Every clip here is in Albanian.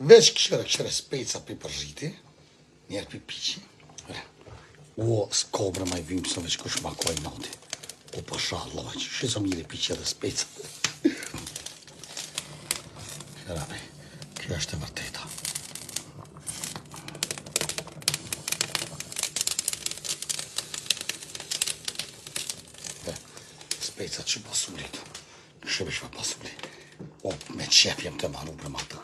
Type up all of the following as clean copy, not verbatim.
Veç këshire speca për përziti, njerë për piqi. O, s'kobre ma I vim se veç kush makoj nati. O, pasha Allah, që shizë mire piqi edhe speca. Kërave, kjo është e vërteta. Speca që pasulit, këshëve që pasulit. O, me qep jem të manu për mata.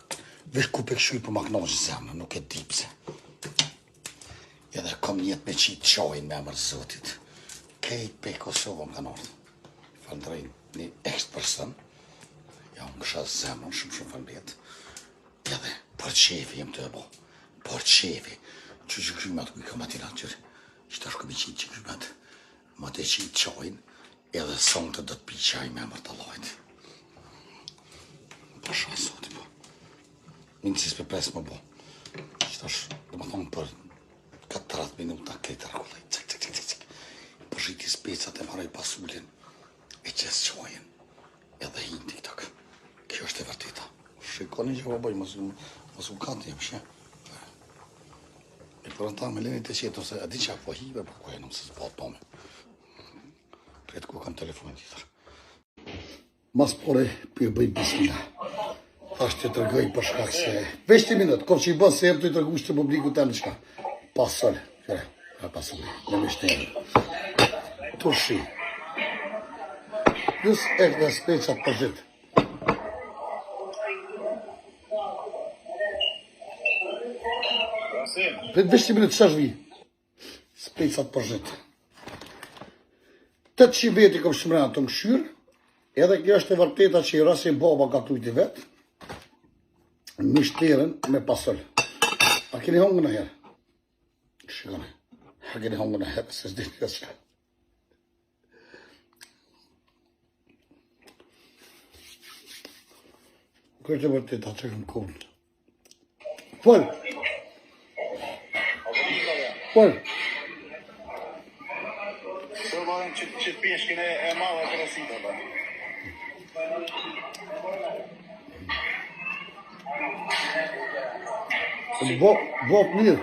Vesh ku për këshuj për maknojnë zemë, nuk e dipse. Edhe kom njetë me qitë qajnë me emër zotit. Kejt pe Kosovë më kanë ardhë. Falëndrejnë një ekst person. Ja, unë kësha zemën shumë falëndet. Edhe për qefi jem të e bo. Për qefi. Që këshuj me atë kuj kam ati natyrë. Që ta shku me qitë që këshuj me atë. Ma të qitë qajnë. Edhe sonë të do të pi qaj me emër të lojtë. Pasha zotit po. Minësis për pres më bo. Qëtash, dhe më thonë për 4 minuta këtë rëkullaj. Cik. Përshiti specat e maraj pasullin. E qes qojën. Edhe hinë TikTok. Kjo është e vërteta. Shikoni që po bëj, mos u kantë jem shë. E për në ta me leni të qetë, ose adi që po hive, po kojë nëmë se s'pat pome. Kretë ku kam telefonin tjetër. Mas pore, për bëj bismillah. Ashtë të tërgoj për shkak se... Veç 10 minut, kom që I bënë se jem të I tërgu shtë publiku të më qka. Pasole, kjere, pasole, në me shtenë. Turshi. Jus e këtë specat për gjithë. Veç 10 minut, qash vi? Specat për gjithë. 800 veti kom shmrena të mshyrë, edhe kjo është e vërteta që I rasin baba ka tujti vetë, mishterën me pasol. A keni hongë në herë? Shikone, a keni hongë në herë, se s'di një që. Kështë e vërteta që këmë kullë. Fol! Që të peshkin e madhe e përësita, ba. Vop mirë.